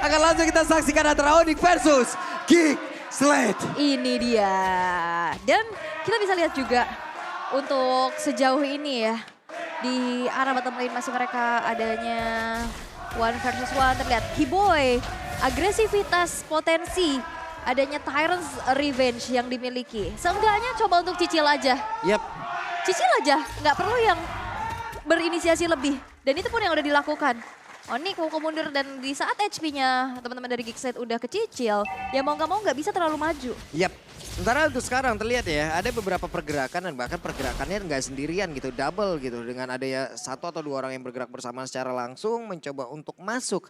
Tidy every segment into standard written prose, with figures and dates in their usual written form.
akan langsung kita saksikan antara Onyx versus Geek Slate. Ini dia. Dan kita bisa lihat juga untuk sejauh ini ya. Di arah bottom lane masih mereka adanya 1 versus 1. Terlihat Keyboy, agresivitas, potensi. Adanya Tyrant's Revenge yang dimiliki. Seenggaknya coba untuk cicil aja. Yap. Cicil aja, nggak perlu yang berinisiasi lebih. Dan itu pun yang udah dilakukan. Onyx mau mundur dan di saat HP-nya teman-teman dari Geekset udah kecicil, ya mau nggak mau nggak bisa terlalu maju. Yap. Sementara untuk sekarang terlihat ya, ada beberapa pergerakan dan bahkan pergerakannya nggak sendirian gitu, double gitu. Dengan adanya 1 atau 2 orang yang bergerak bersama secara langsung mencoba untuk masuk,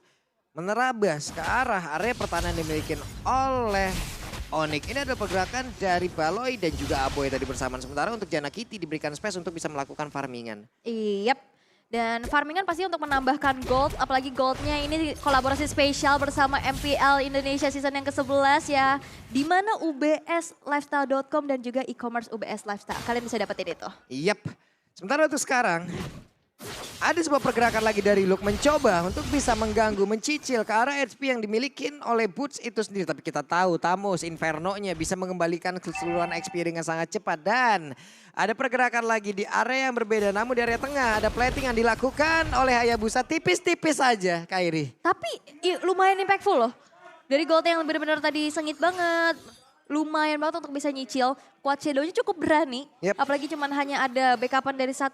menerabas ke arah area pertahanan yang dimiliki oleh Onyx. Ini adalah pergerakan dari Baloy dan juga Aboy tadi bersamaan. Sementara untuk Jana Kitty diberikan space untuk bisa melakukan farmingan. Yap. Dan farmingan pasti untuk menambahkan gold, apalagi goldnya ini kolaborasi spesial bersama MPL Indonesia season yang ke-11 ya. Di mana ubslifestyle.com dan juga e-commerce UBS Lifestyle. Kalian bisa dapetin itu. Yap. Sementara untuk sekarang, ada sebuah pergerakan lagi dari Luke mencoba untuk bisa mengganggu, mencicil ke arah HP yang dimiliki oleh Boots itu sendiri. Tapi kita tahu Thamus, Inferno-nya bisa mengembalikan keseluruhan XP dengan sangat cepat. Dan ada pergerakan lagi di area yang berbeda. Namun di area tengah ada plating yang dilakukan oleh Hayabusa tipis-tipis saja, Kairi. Tapi lumayan impactful loh. Dari gold yang benar-benar tadi sengit banget. Lumayan banget untuk bisa nyicil. Quad Shadow-nya cukup berani. Yep. Apalagi cuman hanya ada backupan dari 1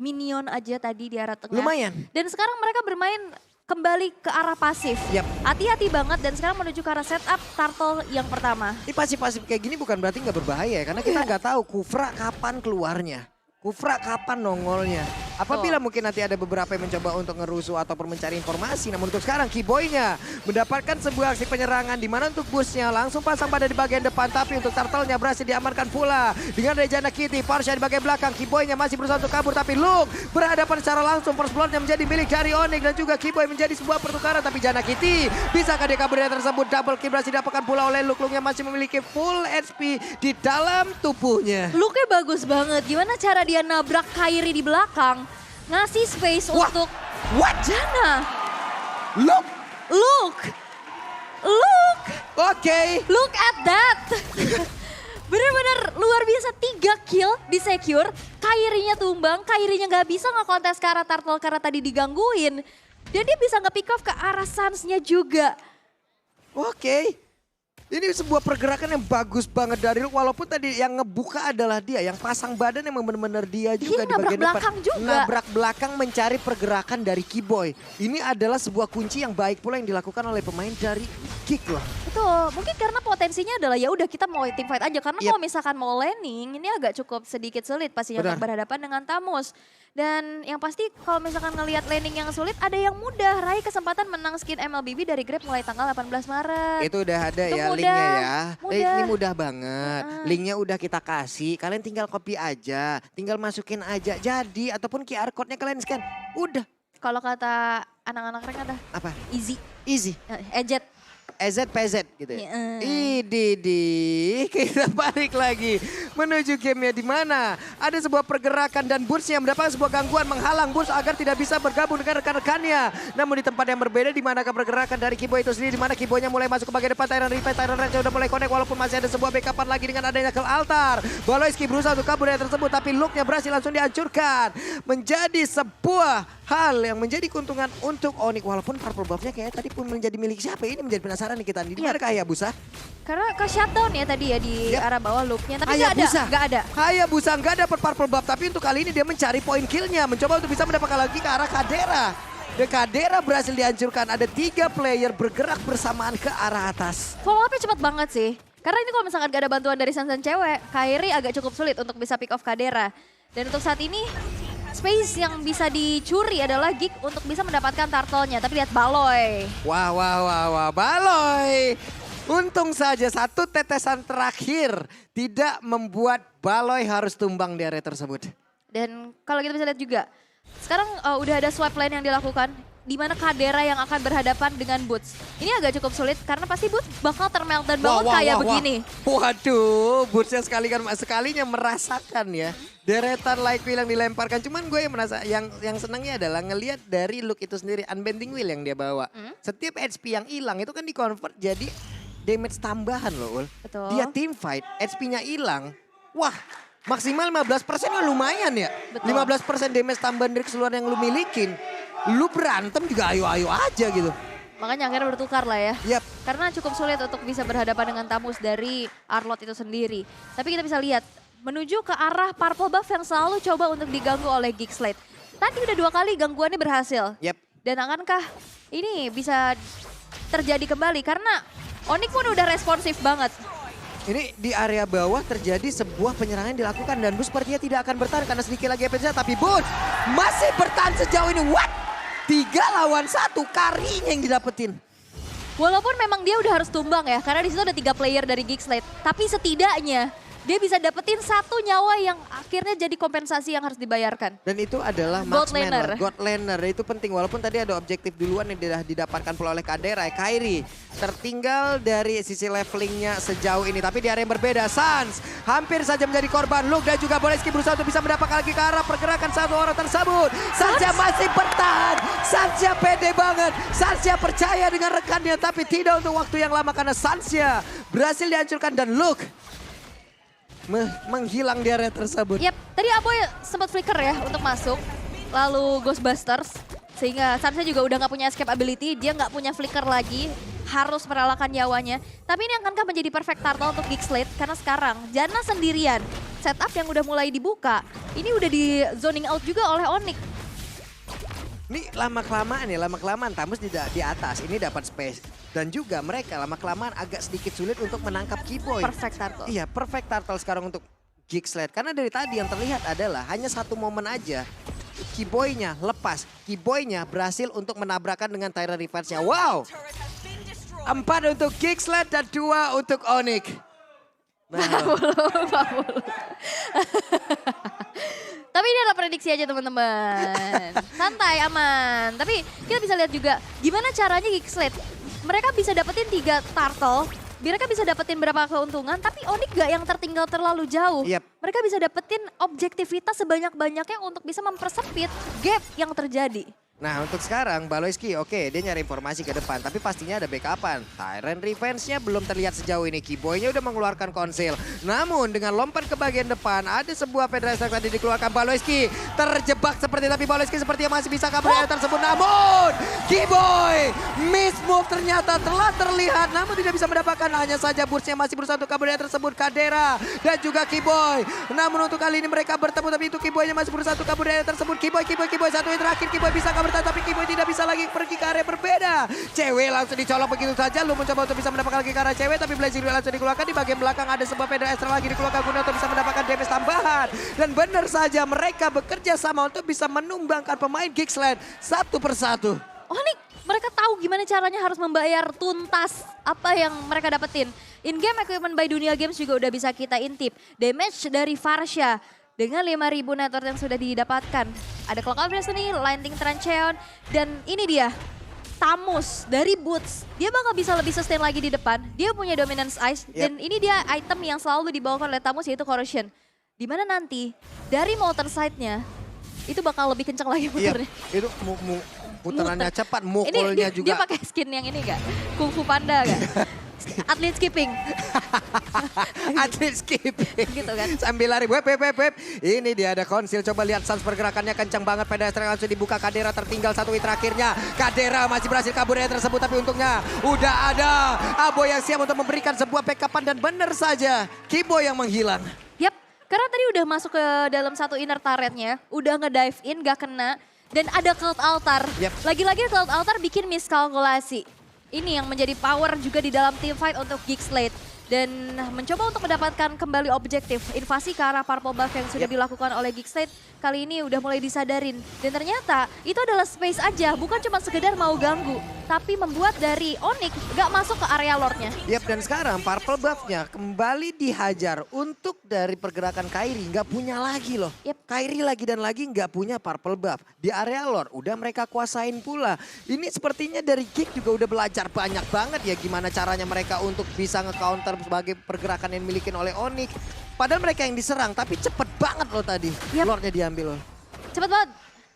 minion aja tadi di arah tengah. Lumayan. Dan sekarang mereka bermain kembali ke arah pasif. Yap. Hati-hati banget dan sekarang menuju ke arah setup turtle yang pertama. Ini pasif-pasif kayak gini bukan berarti nggak berbahaya ya. Karena kita nggak tahu Kufra kapan keluarnya. Kufra kapan nongolnya. Apabila mungkin nanti ada beberapa yang mencoba untuk ngerusuh ataupun mencari informasi. Namun untuk sekarang Keyboy-nya mendapatkan sebuah aksi penyerangan. Di mana untuk Bush-nya langsung pasang pada di bagian depan. Tapi untuk Turtle-nya berhasil diamankan pula. Dengan Rejana Kitty, Parsha di bagian belakang. Keyboy-nya masih berusaha untuk kabur. Tapi Luke berhadapan secara langsung. First blood-nya menjadi milik dari Onyx. Dan juga Keyboy menjadi sebuah pertukaran. Tapi Jana Kitty bisakah dia kabur dari tersebut. Double kill berhasil didapatkan pula oleh Luke. Luke-nya masih memiliki full HP di dalam tubuhnya. Look-nya bagus banget. Gimana cara dia nabrak Kairi di belakang. Ngasih space untuk Jana. Luke. Look. Oke. Look at that. Bener-bener luar biasa 3 kill di secure. Kairinya tumbang, Kairinya gak bisa ngekontes ke arah Turtle karena tadi digangguin. Dan dia bisa nge-pick off ke arah Suns-nya juga. Oke. Ini sebuah pergerakan yang bagus banget dari Luke. Walaupun tadi yang ngebuka adalah dia. Yang pasang badan yang benar-benar dia juga di bagian depan. belakang juga. Nabrak belakang mencari pergerakan dari Keyboy. Ini adalah sebuah kunci yang baik pula yang dilakukan oleh pemain dari Geek loh. Betul, mungkin karena potensinya adalah ya udah kita mau team fight aja. Karena kalau misalkan mau laning ini agak cukup sedikit sulit pastinya untuk berhadapan dengan Thamus. Dan yang pasti kalau misalkan ngelihat laning yang sulit ada yang mudah. Raih kesempatan menang skin MLBB dari Grab mulai tanggal 18 Maret. Itu udah ada Itu ya mudah, linknya ya. mudah. Ini mudah banget. Linknya udah kita kasih. Kalian tinggal copy aja. Tinggal masukin aja. Jadi ataupun QR code-nya kalian scan. Udah. Kalau kata anak-anak rank ada Apa? easy. Easy. Ejet. EZ-PZ gitu ya. Ididi, kita balik lagi menuju gamenya di mana ada sebuah pergerakan dan Burst yang mendapat sebuah gangguan menghalang Burst agar tidak bisa bergabung dengan rekan-rekannya. Namun di tempat yang berbeda di mana pergerakan dari Keyboy itu sendiri, di mana Keyboy-nya mulai masuk ke bagian depan. Tyrant Range sudah mulai connect walaupun masih ada sebuah backupan lagi dengan adanya ke altar. Baloyski berusaha untuk kabur dari tersebut tapi Luke-nya berhasil langsung dihancurkan. Menjadi sebuah hal yang menjadi keuntungan untuk Onyx walaupun purple buff-nya kayaknya tadi pun menjadi milik siapa. Ini menjadi penasaran nih kita. Di mana Hayabusa? Karena ke shutdown ya tadi ya di arah bawah loop-nya. Tapi Hayabusa. nggak ada. Hayabusa nggak dapat purple buff. Tapi untuk kali ini dia mencari poin kill-nya. Mencoba untuk bisa mendapatkan lagi ke arah Kadera. Dan Kadera berhasil dihancurkan. Ada 3 player bergerak bersamaan ke arah atas. Follow up-nya cepat banget sih. Karena ini kalau misalkan gak ada bantuan dari Sansan cewek, Kairi agak cukup sulit untuk bisa pick off Kadera. Dan untuk saat ini space yang bisa dicuri adalah Geek untuk bisa mendapatkan turtle-nya. Tapi lihat Baloy. Wah, Baloy. Untung saja satu tetesan terakhir tidak membuat Baloy harus tumbang di area tersebut. Dan kalau kita bisa lihat juga, sekarang udah ada swipe lane yang dilakukan. di mana Kadera yang akan berhadapan dengan Boots. Ini agak cukup sulit karena pasti Boots bakal termeltdown banget kayak begini. Waduh, Bootsnya sekalinya merasakan ya. Deretan like wheel yang dilemparkan. Cuman gue yang senangnya adalah ngelihat dari look itu sendiri. Unbending wheel yang dia bawa. Setiap HP yang hilang itu kan di-convert jadi damage tambahan loh Ul. Betul. Dia team fight, HP-nya hilang. Wah, maksimal 15% ya lumayan ya. Betul. 15% damage tambahan dari keseluruhan yang lu milikin. Lu berantem juga ayo-ayo aja gitu. Makanya akhirnya bertukar lah ya. Yap. Karena cukup sulit untuk bisa berhadapan dengan Tamus dari Arlott itu sendiri. Tapi kita bisa lihat menuju ke arah purple buff yang selalu coba untuk diganggu oleh Geekslate. Tadi udah 2 kali gangguannya berhasil. Yap. Dan akankah ini bisa terjadi kembali? Karena Onyx pun udah responsif banget. Ini di area bawah terjadi sebuah penyerangan yang dilakukan dan Boots sepertinya tidak akan bertahan karena sedikit lagi FNZ. Tapi Boots masih bertahan sejauh ini. What? 3 lawan 1 karinya yang didapetin. Walaupun memang dia udah harus tumbang ya, karena di situ ada 3 player dari Geekslate. Tapi setidaknya dia bisa dapetin 1 nyawa yang akhirnya jadi kompensasi yang harus dibayarkan. Dan itu adalah God marksman, laner. God laner. Itu penting walaupun tadi ada objektif duluan yang sudah didapatkan pula oleh Kadera. Kairi tertinggal dari sisi levelingnya sejauh ini. Tapi di area yang berbeda, Sans hampir saja menjadi korban. Luke dan juga Boleski berusaha untuk bisa mendapatkan lagi ke arah pergerakan 1 orang tersebut. Sansya masih bertahan. Sansya pede banget. Sansya percaya dengan rekannya tapi tidak untuk waktu yang lama karena Sansya berhasil dihancurkan dan Luke menghilang di area tersebut. Yap, tadi Aboy sempat flicker ya untuk masuk. Lalu Ghostbusters. Sehingga Sansa juga udah gak punya escape ability. Dia gak punya flicker lagi. Harus merelakan nyawanya. Tapi ini akankah menjadi perfect turtle untuk Geekslate? Karena sekarang Janna sendirian. Setup yang udah mulai dibuka. Ini udah di zoning out juga oleh Onyx. Ini lama-kelamaan Tamus tidak di atas. Ini dapat space. Dan juga mereka lama-kelamaan agak sedikit sulit untuk menangkap Keyboy. Perfect turtle. Iya, perfect turtle sekarang untuk Geekslate. Karena dari tadi yang terlihat adalah hanya 1 momen aja. Keyboy-nya lepas. Keyboy-nya berhasil untuk menabrakkan dengan Tyrant Revenge-nya. Wow! 4 untuk Geekslate dan 2 untuk Onyx. Nah, 40. Tapi ini adalah prediksi aja teman-teman. Santai, aman. Tapi kita bisa lihat juga gimana caranya Geekslate. Mereka bisa dapetin 3 turtle. Mereka bisa dapetin berapa keuntungan. Tapi Onyx gak yang tertinggal terlalu jauh. Yep. Mereka bisa dapetin objektivitas sebanyak-banyaknya untuk bisa mempersempit gap yang terjadi. Nah untuk sekarang Baloyski oke dia nyari informasi ke depan tapi pastinya ada backupan. Tyrant Revenge-nya belum terlihat sejauh ini. Keyboy-nya udah mengeluarkan konsil. Namun dengan lompat ke bagian depan ada sebuah Federasi yang tadi dikeluarkan. Baloyski terjebak seperti tapi Baloyski sepertinya masih bisa kabur dari tersebut. Namun Keyboy miss move ternyata telah terlihat namun tidak bisa mendapatkan. Hanya saja Burst-nya masih berusaha untuk kabur dari tersebut. Kadera dan juga Keyboy. Namun untuk kali ini mereka bertemu tapi itu Keyboy-nya masih berusaha untuk kabur dari tersebut. Keyboy satu yang terakhir Keyboy bisa kabur tapi Keyboy tidak bisa lagi pergi ke area berbeda. Cewek langsung dicolok begitu saja. Lu mencoba untuk bisa mendapatkan lagi ke arah cewek tapi Blazing Duel langsung dikeluarkan. Di bagian belakang ada sebuah pedal extra lagi dikeluarkan guna untuk bisa mendapatkan damage tambahan. Dan benar saja mereka bekerja sama untuk bisa menumbangkan pemain Geekslate 1 persatu. Onyx, mereka tahu gimana caranya harus membayar tuntas apa yang mereka dapetin. In-game equipment by Dunia Games juga udah bisa kita intip. Damage dari Farsha dengan 5.000 network yang sudah didapatkan. Ada Clock Out Destiny, Lightning Trancheon, dan ini dia. Tamus dari Boots. Dia bakal bisa lebih sustain lagi di depan. Dia punya Dominance Ice, dan ini dia item yang selalu dibawakan oleh Tamus yaitu Corrosion. Dimana nanti dari motor side-nya, itu bakal lebih kencang lagi muternya. Itu putarannya cepat, mukulnya ini dia, juga. Dia pakai skin yang ini gak? Kung Fu Panda gak? Atlet skipping. Atlet skipping. Gitu kan. Sambil lari, wep. Ini dia ada konsil, coba lihat Sans pergerakannya kencang banget. Pedestrian langsung dibuka, Kadera tertinggal 1 hit terakhirnya. Kadera masih berhasil kabur dari tersebut, tapi untungnya udah ada Abo yang siap untuk memberikan sebuah backupan. Dan benar saja, Keyboy yang menghilang. Yap, karena tadi udah masuk ke dalam 1 inner turretnya. Udah nge-dive in, gak kena. Dan ada Cloud Altar. Yep. Lagi-lagi Cloud Altar bikin miskalkulasi. Ini yang menjadi power juga di dalam team fight untuk Geekslate. dan mencoba untuk mendapatkan kembali objektif invasi ke arah purple buff yang sudah dilakukan oleh Geek Slate kali ini udah mulai disadarin. Dan ternyata itu adalah space aja, bukan cuma sekedar mau ganggu, tapi membuat dari Onyx gak masuk ke area lordnya. Yap, dan sekarang purple buff-nya kembali dihajar untuk dari pergerakan Kairi. Nggak punya lagi loh. Kairi lagi dan lagi nggak punya purple buff. Di area lord udah mereka kuasain pula. Ini sepertinya dari Geek juga udah belajar banyak banget ya gimana caranya mereka untuk bisa nge-counter sebagai pergerakan yang dimiliki oleh Onyx. Padahal mereka yang diserang, tapi cepet banget loh tadi. Lordnya diambil loh. Cepet banget.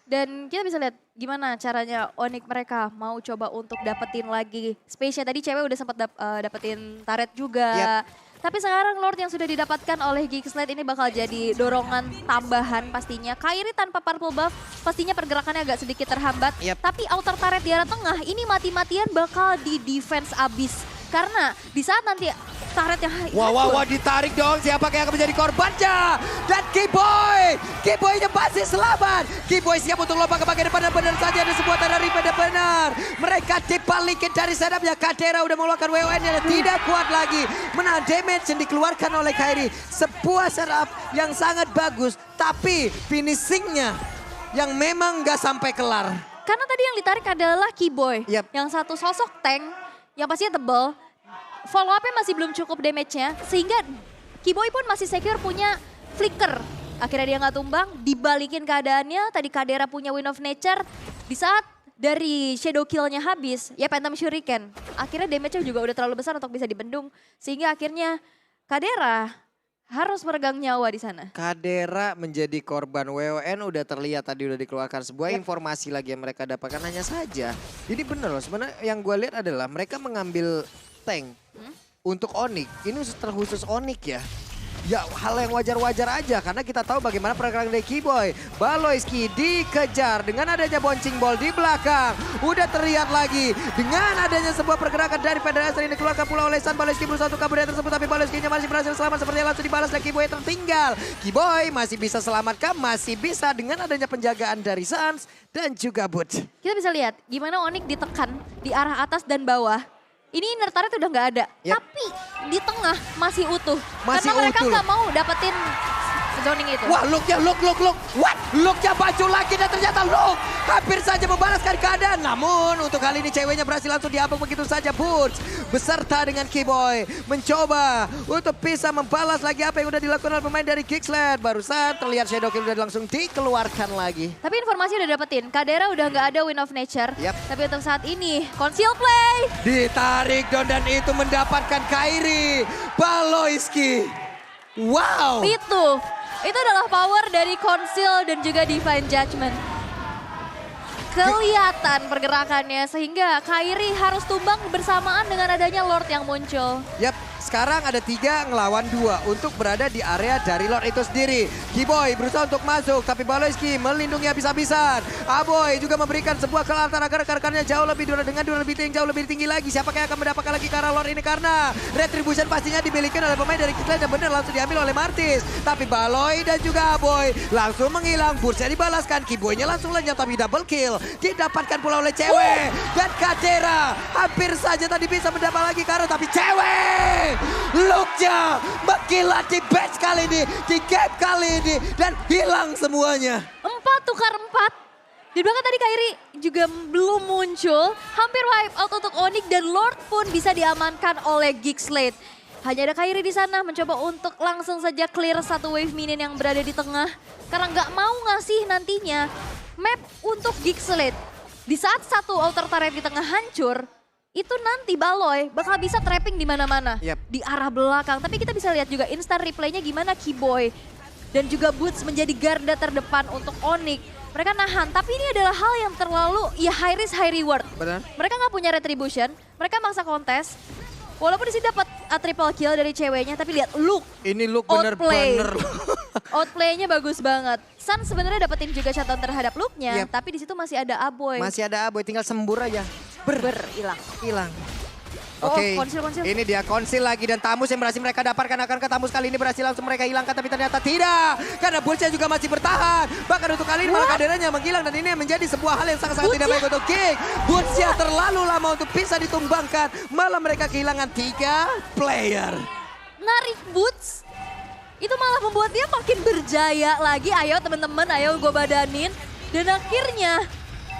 Dan kita bisa lihat gimana caranya Onyx mereka mau coba untuk dapetin lagi space-nya. Tadi cewek udah sempat dapetin turret juga. Tapi sekarang Lord yang sudah didapatkan oleh Geek Slate ini bakal jadi dorongan tambahan pastinya. Kairi tanpa purple buff pastinya pergerakannya agak sedikit terhambat. Tapi outer turret di arah tengah ini mati-matian bakal di defense abis. Karena di saat nanti turret yang Wah, ditarik dong. Siapa yang akan menjadi korbannya? Dan Kiboy-nya pasti selamat. Kiboy siap untuk lompat ke bagian depan dan benar saja ada sebuah tanda rip benar. Mereka dibalikin dari setupnya. Kadera udah mengeluarkan WON-nya dan tidak kuat lagi. Menahan damage yang dikeluarkan oleh Kairi. Sebuah setup yang sangat bagus. Tapi finishingnya yang memang nggak sampai kelar. Karena tadi yang ditarik adalah Kiboy. Yang satu sosok tank yang pastinya tebal. Follow up-nya masih belum cukup damage-nya. Sehingga Kiboy pun masih secure punya flicker. Akhirnya dia nggak tumbang, dibalikin keadaannya. Tadi Kadera punya Wind of Nature. Di saat dari Shadow Kill-nya habis, ya Phantom Shuriken. Akhirnya damage-nya juga udah terlalu besar untuk bisa dibendung. Sehingga akhirnya Kadera harus meregang nyawa di sana. Kadera menjadi korban WON udah terlihat tadi udah dikeluarkan sebuah informasi lagi yang mereka dapatkan hanya saja. Ini bener loh sebenarnya yang gue lihat adalah mereka mengambil tank untuk Onyx. Ini terkhusus Onyx ya. Ya hal yang wajar-wajar aja karena kita tahu bagaimana pergerakan dari Kiboy. Baloyski dikejar dengan adanya bouncing ball di belakang. Udah terlihat lagi dengan adanya sebuah pergerakan dari Federasi ini dikeluarkan pula oleh San. Baloyski berusaha untuk kabur dari tersebut tapi Baloyski-nya masih berhasil selamat sepertinya langsung dibalas dan Kiboy tertinggal. Kiboy masih bisa selamatkan, masih bisa dengan adanya penjagaan dari Sans dan juga Butch. Kita bisa lihat gimana Onyx ditekan di arah atas dan bawah. Ini inner turret udah nggak ada, tapi di tengah masih utuh. Karena mereka nggak mau dapetin zoning itu. Wah, look-nya, look. What? Look-nya baju lagi dan ternyata look hampir saja membalaskan keadaan. Namun untuk kali ini ceweknya berhasil langsung diambung begitu saja. Butch beserta dengan Kiboy mencoba untuk bisa membalas lagi apa yang udah dilakukan oleh pemain dari Geek Slate. Barusan terlihat Shadow Kill udah langsung dikeluarkan lagi. Tapi informasi udah dapetin, Kadera udah nggak ada Wind of Nature. Tapi untuk saat ini, conceal play. Ditarik dan itu mendapatkan Kairi. Baloyski. Wow. Itu adalah power dari Conceal dan juga Divine Judgment. Kelihatan pergerakannya sehingga Kairi harus tumbang bersamaan dengan adanya Lord yang muncul. Sekarang ada 3 ngelawan 2 untuk berada di area dari Lord itu sendiri. Kiboy berusaha untuk masuk tapi Baloyski melindungi habis-habisan. Aboy juga memberikan sebuah kelantaran agar rekan-rekannya jauh lebih jauh lebih tinggi lagi. Siapa yang akan mendapatkan lagi ke arah Lord ini karena Retribution pastinya dimiliki oleh pemain dari Geek Slate yang benar langsung diambil oleh Martis. Tapi Baloy dan juga Aboy langsung menghilang. Bursa dibalaskan. Kiboynya langsung lenyap tapi double kill. Didapatkan pula oleh cewek. Dan Kadera hampir saja tadi bisa mendapat lagi karena tapi cewek. Look-nya mengkilat di bench kali ini, di gap kali ini, dan hilang semuanya. 4 tukar 4. Di belakang tadi Kairi juga belum muncul, hampir wipe out untuk Onyx dan Lord pun bisa diamankan oleh Geek Slate. Hanya ada Kairi di sana mencoba untuk langsung saja clear satu wave minion yang berada di tengah. Karena nggak mau ngasih nantinya map untuk Geek Slate. Di saat satu outer turret di tengah hancur, itu nanti Baloy bakal bisa trapping di mana-mana. Di arah belakang. Tapi kita bisa lihat juga instant replaynya gimana Kiboy dan juga Butch menjadi garda terdepan untuk Onyx. Mereka nahan, tapi ini adalah hal yang terlalu high risk high reward. Mereka nggak punya retribution, mereka maksa kontes. Walaupun di sini dapat triple kill dari ceweknya, tapi lihat look. Ini look bener-bener. Outplay-nya bagus banget. Sun sebenarnya dapetin juga shutdown terhadap look-nya, tapi di situ masih ada Aboy. Masih ada Aboy, tinggal sembur aja. Hilang. Oke, ini dia konsil lagi dan Tamus yang berhasil mereka dapatkan. Akankah Tamus kali ini berhasil langsung mereka hilangkan tapi ternyata tidak. Karena Butch juga masih bertahan. Bahkan untuk kali ini malah Kaderanya menghilang dan ini menjadi sebuah hal yang sangat-sangat tidak baik untuk Geek. Butch terlalu lama untuk bisa ditumbangkan. Malah mereka kehilangan 3 player. narik boots. Itu malah membuat dia makin berjaya lagi. Ayo teman-teman, ayo gue badanin. Dan akhirnya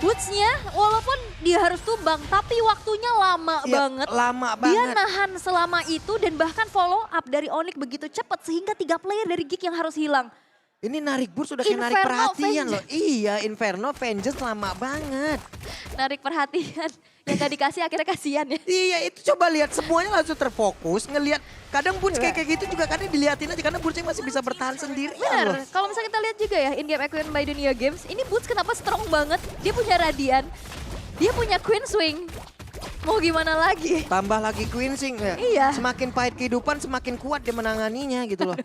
bootsnya walaupun dia harus tumbang tapi waktunya lama banget. Lama Dia banget. nahan selama itu dan bahkan follow up dari Onyx begitu cepat sehingga 3 player dari Geek yang harus hilang. Ini narik boots sudah kayak narik Inferno perhatian Vengeance. loh. Iya, Inferno Vengeance lama banget. Narik perhatian yang gak dikasih akhirnya kasihan ya. Iya, itu coba lihat semuanya langsung terfokus ngelihat. Kadang boots kayak gitu juga kadang diliatin aja karena bootsnya masih bisa bertahan sendiri. Bener, kalau misalnya kita lihat juga ya in-game equipment by Dunia Games, ini Boots kenapa strong banget? Dia punya Radiant, dia punya Queen Swing. Mau gimana lagi? Tambah lagi Queen Sing ya. Iya. Semakin pahit kehidupan semakin kuat dia menanganinya gitu loh.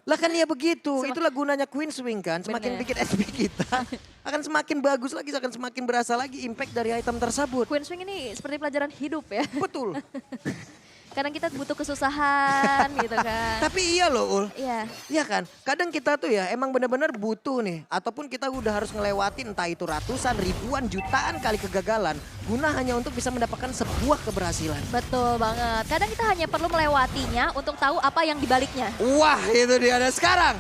Lah kan ya begitu, itulah gunanya Queen Swing kan. Semakin Bener. bikin SP kita akan semakin bagus lagi, akan semakin berasa lagi impact dari item tersebut. Queen Swing ini seperti pelajaran hidup ya. Betul. Kadang kita butuh kesusahan gitu kan. Tapi iya loh Ul. Iya. Iya kan, kadang kita tuh ya emang benar-benar butuh nih. Ataupun kita udah harus ngelewatin entah itu ratusan, ribuan, jutaan kali kegagalan. Guna hanya untuk bisa mendapatkan sebuah keberhasilan. Betul banget. Kadang kita hanya perlu melewatinya untuk tahu apa yang dibaliknya. Wah itu dia, dan sekarang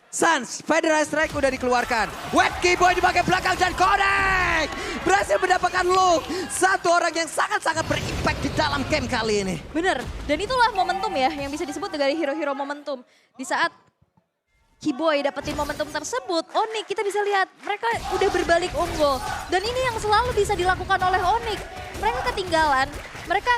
Sans, Federal Strike udah dikeluarkan. Wet Keyboy di bagian belakang dan Connect berhasil mendapatkan look. Satu orang yang sangat-sangat berimpact di dalam game kali ini. Bener, dan itulah momentum ya yang bisa disebut dari hero-hero momentum. Di saat Keyboy dapetin momentum tersebut, Onyx kita bisa lihat mereka udah berbalik unggul. Dan ini yang selalu bisa dilakukan oleh Onyx. Mereka ketinggalan, mereka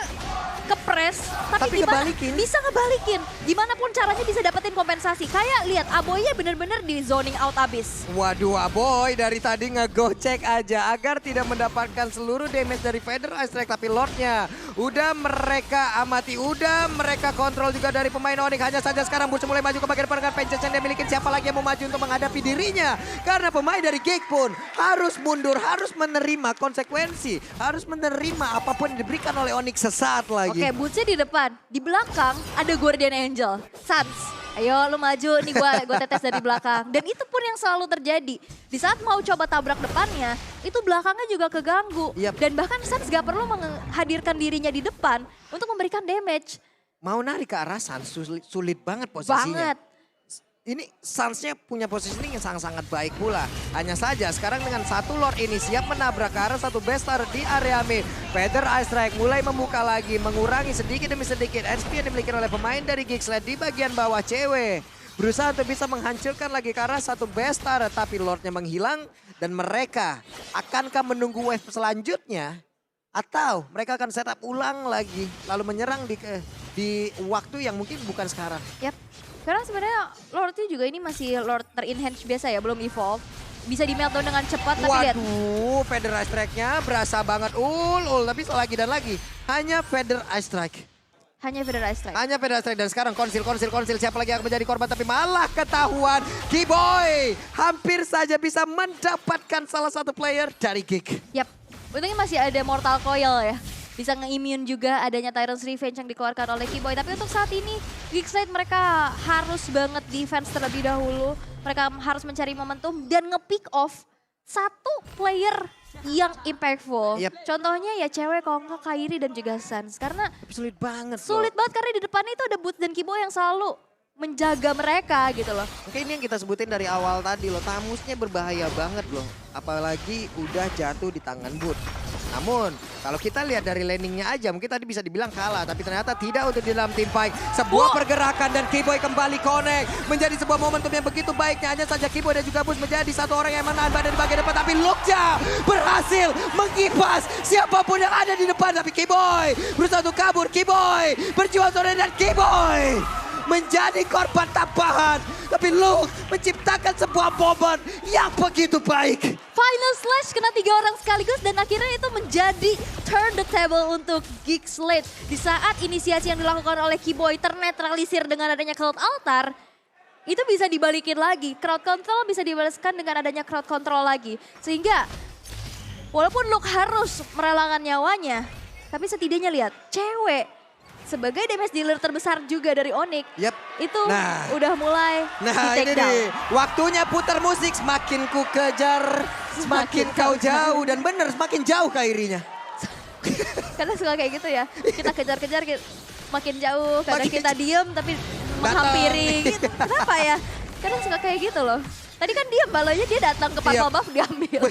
kepres, tapi gimana kebalikin. bisa ngebalikin. Gimana pun caranya bisa dapetin kompensasi. Kayak lihat Aboynya bener-bener di zoning out abis. Waduh Aboy dari tadi ngegocek aja agar tidak mendapatkan seluruh damage dari Federal Strike. Tapi Lordnya udah mereka amati, udah mereka kontrol juga dari pemain Onyx. Hanya saja sekarang Butch mulai maju ke bagian depan dengan Vengeance yang dia miliki. Siapa lagi yang mau maju untuk menghadapi dirinya? Karena pemain dari Geek pun harus mundur, harus menerima konsekuensi. Harus menerima apapun yang diberikan oleh Onyx sesaat lagi. Oke, Bootsnya di depan. Di belakang ada Guardian Angel. Sans, ayo lu maju nih gua tetes dari belakang. Dan itu pun yang selalu terjadi. Di saat mau coba tabrak depannya, itu belakangnya juga keganggu. Yap. Dan bahkan Sans gak perlu menghadirkan dirinya di depan untuk memberikan damage. Mau narik ke arah Sans sulit banget posisinya. Banget. Ini Suns-nya punya positioning yang sangat-sangat baik pula. Hanya saja sekarang dengan satu Lord ini siap menabrak ke arah satu Bestar di area mid. Feather Ice Strike mulai membuka lagi, mengurangi sedikit demi sedikit HP yang dimiliki oleh pemain dari Geeksland di bagian bawah cewek. Berusaha untuk bisa menghancurkan lagi ke arah satu Bestar, tapi Lordnya menghilang. Dan mereka akankah menunggu wave selanjutnya? Atau mereka akan setup ulang lagi, lalu menyerang di waktu yang mungkin bukan sekarang. Yap. Karena sebenarnya Lordnya juga ini masih Lord ter-enhance biasa ya, belum evolve. Bisa di meltdown dengan cepat, tapi lihat. Waduh, Feather Ice Strike-nya berasa banget. Tapi lagi dan lagi. Hanya Feather Ice Strike. Hanya Feather Ice Strike. Hanya Feather Ice Strike. Dan sekarang konsil. Siapa lagi yang menjadi korban, tapi malah ketahuan. Keyboy hampir saja bisa mendapatkan salah satu player dari Geek. Yap, untungnya masih ada Mortal Coil ya. Bisa nge-immune juga adanya Tyrant's Revenge yang dikeluarkan oleh Keyboy. Tapi untuk saat ini Geekside mereka harus banget defense terlebih dahulu. Mereka harus mencari momentum dan nge-pick off satu player yang impactful. Yep. Contohnya ya cewek kalau nggak Kairi dan juga Sans. Karena Sulit banget sulit banget karena di depannya itu ada Boots dan Keyboy yang selalu menjaga mereka gitu loh. Oke, ini yang kita sebutin dari awal tadi loh. Tamusnya berbahaya banget loh. Apalagi udah jatuh di tangan Boot. Namun kalau kita lihat dari landingnya aja mungkin tadi bisa dibilang kalah. Tapi ternyata tidak untuk di dalam team fight. Sebuah pergerakan dan Keyboy kembali connect. Menjadi sebuah momentum yang begitu baiknya. Hanya saja Keyboy dan juga Boots menjadi satu orang yang menahan badan di bagian depan. Tapi Lukja berhasil mengipas siapapun yang ada di depan. Tapi Keyboy berusaha untuk kabur. Keyboy berjuang sore dan Keyboy menjadi korban tambahan. Tapi Luke menciptakan sebuah momen yang begitu baik. Final Slash kena 3 orang sekaligus dan akhirnya itu menjadi turn the table untuk Geekside. Di saat inisiasi yang dilakukan oleh Keyboy ternetralisir dengan adanya Cloud Altar, itu bisa dibalikin lagi. Crowd control bisa dibalaskan dengan adanya crowd control lagi. Sehingga walaupun Luke harus merelakan nyawanya, tapi setidaknya lihat cewek sebagai damage dealer terbesar juga dari Onyx. Yep. Itu Nah. udah mulai Nah di take ini down. nih, waktunya putar musik. Semakin ku kejar, semakin kau jauh. Dan bener, semakin jauh Kairinya. Karena suka kayak gitu ya. Kita kejar-kejar makin jauh, kadang Makin kita diem tapi menghampiri gitu. Kenapa ya? Kadang suka kayak gitu loh. Tadi kan diem, balonya dia datang ke purple buff diambil.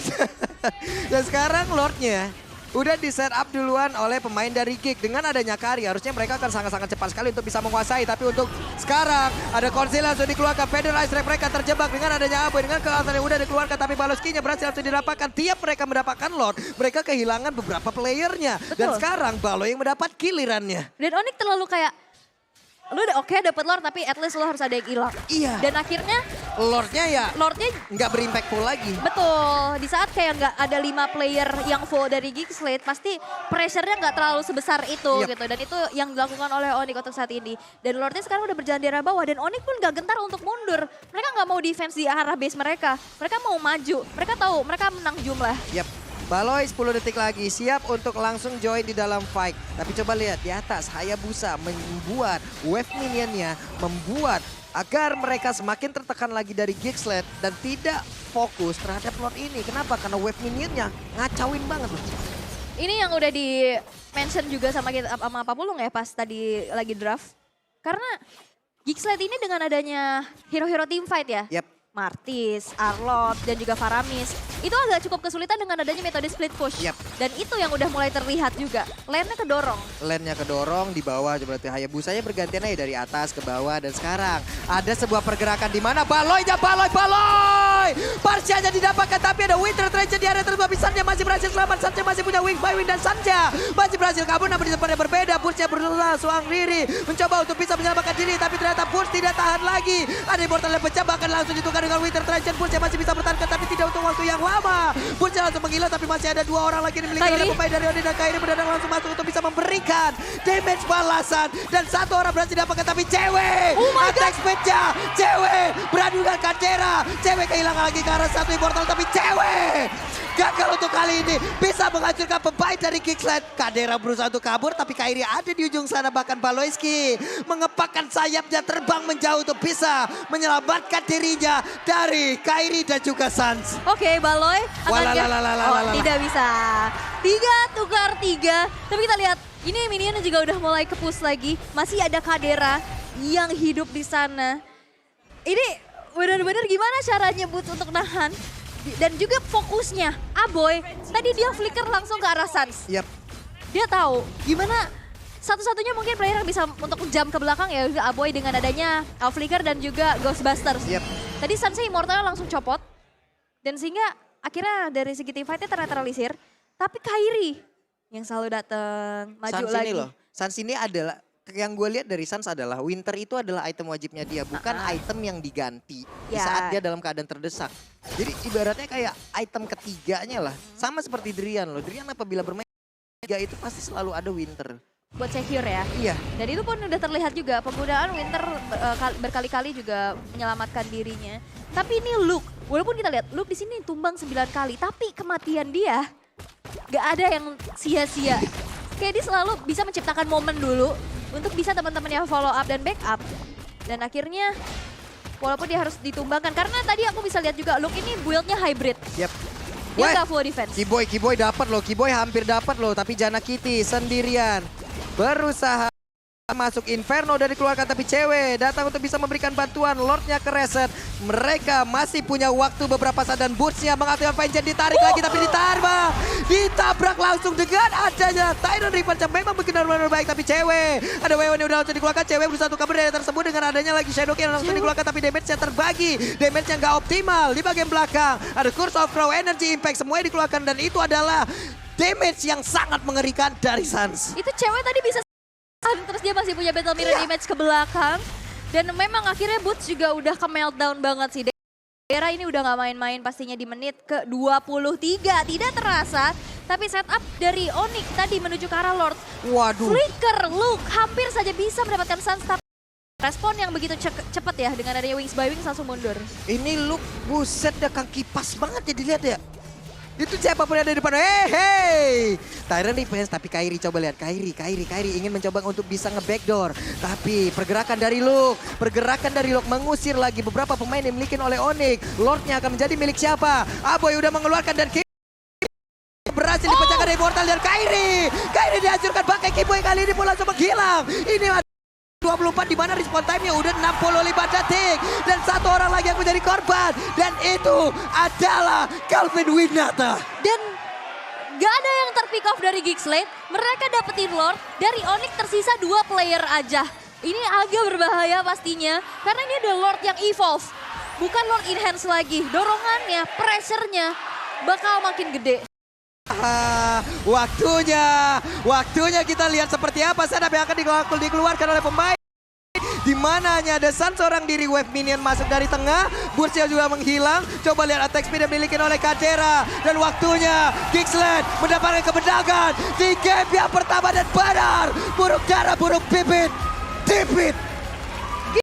Dan sekarang Lordnya udah di set up duluan oleh pemain dari Geek. Dengan adanya Kari, harusnya mereka akan sangat-sangat cepat sekali untuk bisa menguasai. Tapi untuk sekarang, ada Konsil langsung dikeluarkan. Feder Ice Trap mereka terjebak dengan adanya Aboy. Dengan kealasan yang udah dikeluarkan, tapi Baloskinya berhasil langsung didapatkan. Tiap mereka mendapatkan Lord, mereka kehilangan beberapa playernya. Dan Betul. sekarang Balo yang mendapat gilirannya. Dan Onyx terlalu kayak, lu udah oke dapet Lord tapi at least lu harus ada yang hilang. Iya. Dan akhirnya Lordnya ya Lordnya nggak berimpactful lagi. betul, di saat kayak nggak ada 5 player yang full dari Geek Slate, pasti pressure-nya nggak terlalu sebesar itu Yep. gitu. Dan itu yang dilakukan oleh Onyx untuk saat ini. Dan Lordnya sekarang udah berjalan di arah bawah dan Onyx pun nggak gentar untuk mundur. Mereka nggak mau defense di arah base mereka. Mereka mau maju. Mereka tahu mereka menang jumlah. Yap. Baloy 10 detik lagi siap untuk langsung join di dalam fight. Tapi coba lihat di atas Hayabusa membuat wave minionnya, membuat agar mereka semakin tertekan lagi dari Geeksled dan tidak fokus terhadap Lord ini. Kenapa? Karena wave minionnya ngacauin banget loh. Ini yang udah di mention juga sama kita sama Pak Pulung ya pas tadi lagi draft. Karena Geek Slate ini dengan adanya hero-hero team fight ya. Yap. Martis, Arlot, dan juga Faramis. Itu agak cukup kesulitan dengan adanya metode split push. Yap. Dan itu yang udah mulai terlihat juga. Lane-nya kedorong. Lane-nya kedorong di bawah, berarti Hayabusanya bergantian aja dari atas ke bawah. Dan sekarang ada sebuah pergerakan di mana Baloy! Parsianya didapatkan tapi ada Winter Treasure di area tersebut. Sanja masih berhasil selamat, Sanja masih punya Wings by Win dan Sanja masih berhasil kabur namun di tempat yang berbeda. Pursnya berusaha suang diri, mencoba untuk bisa menyelamatkan diri tapi ternyata Purs tidak tahan lagi. Ada immortal yang pecah bahkan langsung ditukar dengan Winter Treasure. Pursnya masih bisa bertahan tapi tidak untuk waktu yang lama. Pursnya langsung menghilang tapi masih ada 2 orang lagi yang dimiliki oleh pemain dari Oni dan Kairi mendadak langsung masuk untuk bisa memberikan damage balasan. Dan 1 orang berhasil didapatkan tapi cewek. Attack speed-nya cewek beradu dengan Kadera. Cewek kehilangan lagi ke arah 1 immortal tapi cewek gagal untuk kali ini bisa menghancurkan pemain dari Geeksled. Kadera berusaha untuk kabur tapi Kairi ada di ujung sana, bahkan Baloyski mengepakkan sayapnya terbang menjauh untuk bisa menyelamatkan dirinya dari Kairi dan juga Sans. Oke, Baloy Walalalalalala. tidak bisa. 3 tukar 3. Tapi kita lihat, ini minionnya juga udah mulai kepus lagi. Masih ada Kadera yang hidup di sana. Ini benar-benar gimana caranya Boots untuk nahan. Dan juga fokusnya, Aboy, tadi dia flicker langsung ke arah Sans. Yap. Dia tahu gimana satu-satunya mungkin player yang bisa untuk jump ke belakang ya Aboy dengan adanya flicker dan juga Ghostbusters. Yap. Tadi Sansnya Immortal langsung copot. Dan sehingga akhirnya dari segi team fight-nya ternetralisir. Tapi Kairi yang selalu datang, maju Sans lagi. ini loh, Sans ini adalah, yang gue lihat dari Sans adalah Winter itu adalah item wajibnya dia, bukan item yang diganti di Ya. saat dia dalam keadaan terdesak. Jadi ibaratnya kayak item ketiganya lah, sama seperti Drian loh. Drian apabila bermain tiga itu pasti selalu ada Winter. Buat secure ya. Iya. Dan itu pun udah terlihat juga penggunaan Winter berkali-kali juga menyelamatkan dirinya. Tapi ini Luke, walaupun kita lihat Luke di sini tumbang 9 kali, tapi kematian dia gak ada yang sia-sia. Kayak dia selalu bisa menciptakan momen dulu untuk bisa teman-teman yang follow up dan backup. Dan akhirnya walaupun dia harus ditumbangkan, karena tadi aku bisa lihat juga Luke ini build-nya hybrid. Yap. Dia Weh, gak full defense. Kiboy dapat loh, Kiboy hampir dapat loh, tapi Jana Kitty sendirian berusaha masuk Inferno dari dikeluarkan tapi cewek datang untuk bisa memberikan bantuan. Lordnya ke reset. Mereka masih punya waktu beberapa saat dan Bootsnya mengaktifkan Vengeance, ditarik lagi tapi ditabrak langsung dengan adanya Tyrant Reaper yang memang benar-benar baik tapi cewek. Ada Wewen yang udah langsung dikeluarkan, cewek berusaha untuk kabur dari tersebut dengan adanya lagi Shadow King yang langsung dikeluarkan tapi damage-nya terbagi. Damage-nya nggak optimal di bagian belakang. Ada Curse of Crow, Energy Impact semuanya dikeluarkan dan itu adalah damage yang sangat mengerikan dari Sans. Itu cewek tadi bisa terus dia masih punya battle mirror image ke belakang. Dan memang akhirnya Boots juga udah ke meltdown banget sih. Daerah ini udah gak main-main pastinya di menit ke 23. Tidak terasa, tapi setup dari Onyx tadi menuju ke arah Lord. Waduh. Flicker, Luke hampir saja bisa mendapatkan Sans. Respon yang begitu cepat ya dengan adanya Wings by Wings langsung mundur. Ini Luke, buset dah kaki pas banget ya dilihat ya. Itu siapapun yang ada di depan, hey! Tyrant defense, tapi Kairi coba lihat. Kairi ingin mencoba untuk bisa nge-backdoor. Tapi pergerakan dari Luke mengusir lagi beberapa pemain yang dimiliki oleh Onyx. Lordnya akan menjadi milik siapa? Aboy udah mengeluarkan dan berhasil dipecahkan dari Immortal dan Kairi. Kairi dihancurkan pakai Kiboy kali ini pun langsung menghilang. Ini 24 di mana respawn time-nya udah 65 detik. Dan satu orang lagi yang menjadi korban. Dan itu adalah Calvin Winata. Dan gak ada yang terpick off dari Geekslate. Mereka dapetin Lord, dari Onyx tersisa 2 player aja. Ini agak berbahaya pastinya, karena ini ada Lord yang evolve. Bukan Lord enhance lagi, dorongannya, pressure-nya bakal makin gede. Waktunya kita lihat seperti apa setup yang akan dikeluarkan oleh pemain. Di mana hanya ada Sun seorang diri, wave minion masuk dari tengah, Bursia juga menghilang. Coba lihat attack speed yang dimiliki oleh Kadera. Dan waktunya Geekslate mendapatkan kemenangan di game yang pertama dan benar. Buruk darah, buruk bibit, dipit.